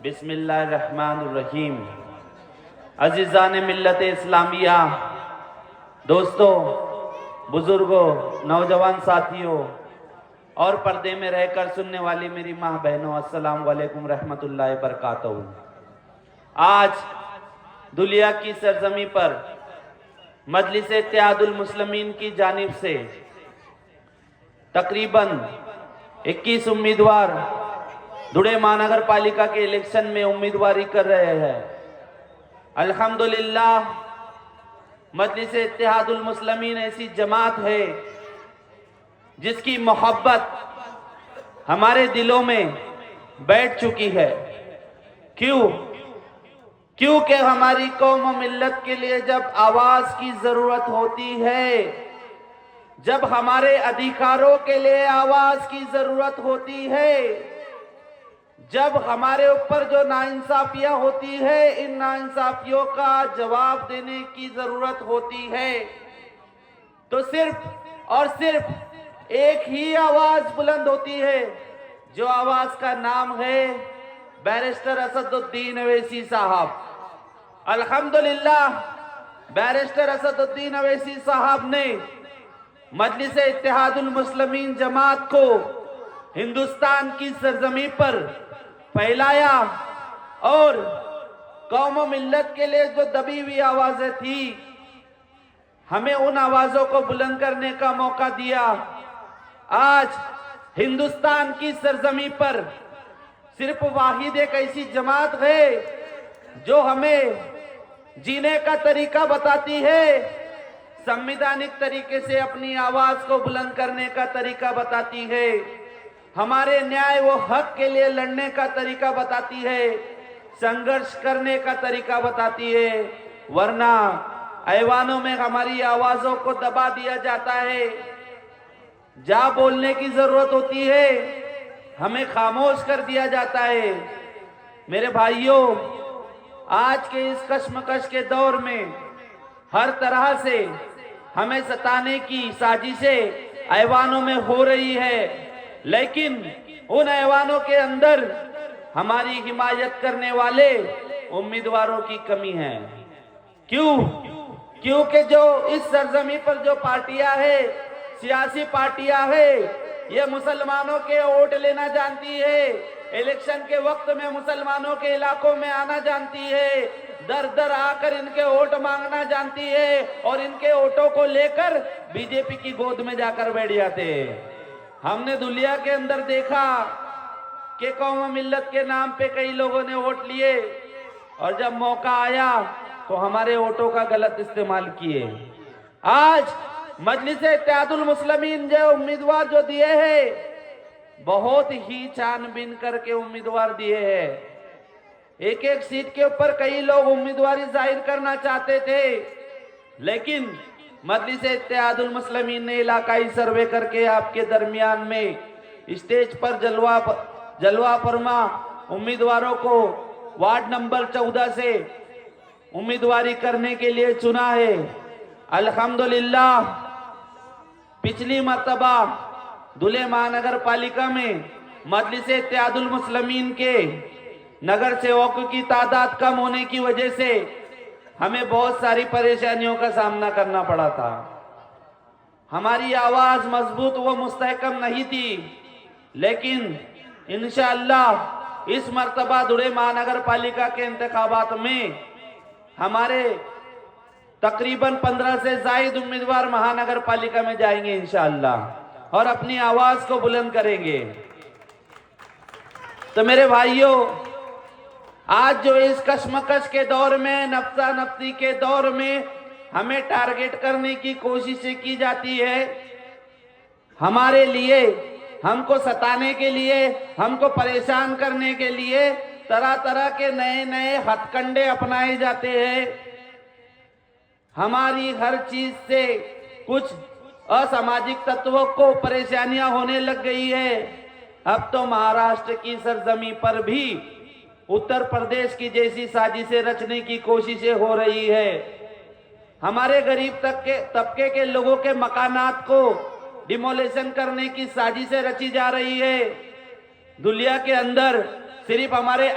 बिस्मिल्लाहिर्रहमानिर्रहीम। अज़ीज़ान मिल्लत इस्लामिया, दोस्तों, बुजुर्गों, नौजवान साथियों और पर्दे में रहकर सुनने वाली मेरी माँ बहनों, अस्सलाम वालेकुम रहमतुल्लाहि बरकातहू। आज दुनिया की सरजमी पर मजलिस इत्तेहादुल मुस्लिमीन की जानिब से तकरीबन 21 उम्मीदवार दुड़े महानगर पालिका के इलेक्शन में उम्मीदवारी कर रहे हैं। अल्हम्दुलिल्लाह, मजलिस इत्तेहादुल मुस्लिमीन ऐसी जमात है जिसकी मोहब्बत हमारे दिलों में बैठ चुकी है। क्योंकि हमारी कौम और मिल्लत के लिए जब आवाज की जरूरत होती है, जब हमारे अधिकारों के लिए आवाज की जरूरत होती है, जब हमारे ऊपर जो नाइंसाफियां होती है, इन नाइंसाफियों का जवाब देने की जरूरत होती है, तो सिर्फ और सिर्फ एक ही आवाज बुलंद होती है, जो आवाज का नाम है बैरिस्टर असदुद्दीन अवैसी साहब। अल्हम्दुलिल्लाह, बैरिस्टर असदुद्दीन अवैसी साहब ने मजलिस इत्तेहादुल मुस्लिमीन जमात को हिंदुस्तान की सरजमी पर फैलाया और कौम और मिल्लत के लिए जो दबी हुई आवाजें थी, हमें उन आवाजों को बुलंद करने का मौका दिया। आज हिंदुस्तान की सरजमी पर सिर्फ वाहिद एक ऐसी जमात है जो हमें जीने का तरीका बताती है, संवैधानिक तरीके से अपनी आवाज को बुलंद करने का तरीका बताती है, हमारे न्याय व हक के लिए लड़ने का तरीका बताती है, संघर्ष करने का तरीका बताती है। वरना ऐवानों में हमारी आवाजों को दबा दिया जाता है। जहां बोलने की जरूरत होती है, हमें खामोश कर दिया जाता है। मेरे भाइयों, आज के इस कश्मकश के दौर में हर तरह से हमें सताने की साजिशें ऐवानों में हो रही है, लेकिन उन ऐवानों के अंदर हमारी हिमायत करने वाले उम्मीदवारों की कमी है। क्योंकि जो इस सरजमी पर जो पार्टियां है, सियासी पार्टियां है, ये मुसलमानों के वोट लेना जानती है, इलेक्शन के वक्त में मुसलमानों के इलाकों में आना जानती है, दर दर आकर इनके वोट मांगना जानती है और इनके वोटों को लेकर बीजेपी की गोद में जाकर बैठ जाते हैं। हमने दुनिया के अंदर देखा कि कौम और मिल्लत के नाम पे कई लोगों ने वोट लिए और जब मौका आया तो हमारे वोटों का गलत इस्तेमाल किए। आज मजलिस इत्तेहादुल मुस्लिमीन जो उम्मीदवार जो दिए हैं, बहुत ही छानबीन करके उम्मीदवार दिए हैं। एक एक सीट के ऊपर कई लोग उम्मीदवारी जाहिर करना चाहते थे, लेकिन मजलिस इत्तेहादुल मुस्लिमीन ने इलाकाई सर्वे करके आपके दरमियान में स्टेज पर जलवा फरमा उम्मीदवारों को वार्ड नंबर 14 से उम्मीदवारी करने के लिए चुना है। अल्हम्दुलिल्लाह, पिछली मर्तबा दुले महानगर पालिका में मजलिस इत्तेहादुल मुस्लिमीन के नगर सेवकों की तादाद कम होने की वजह से हमें बहुत सारी परेशानियों का सामना करना पड़ा था। हमारी आवाज मजबूत व मुस्तहकम नहीं थी, लेकिन इंशाअल्लाह इस मर्तबा दुले महानगर पालिका के इंतखाबात में हमारे तकरीबन 15 से जायद उम्मीदवार महानगर पालिका में जाएंगे इंशाअल्लाह और अपनी आवाज को बुलंद करेंगे। तो मेरे भाइयों, आज जो इस कश्मकश के दौर में, नफ्सा नफ्सी के दौर में हमें टारगेट करने की कोशिशें की जाती है, हमारे लिए, हमको सताने के लिए, हमको परेशान करने के लिए तरह तरह के नए नए हथकंडे अपनाए जाते हैं। हमारी हर चीज से कुछ असामाजिक तत्वों को परेशानियां होने लग गई है। अब तो महाराष्ट्र की सरजमी पर भी उत्तर प्रदेश की जैसी साजिशें रचने की कोशिशें हो रही है। हमारे गरीब तबके के लोगों के मकानात को डिमोलेशन करने की साजिशें रची जा रही है। दुनिया के अंदर सिर्फ हमारे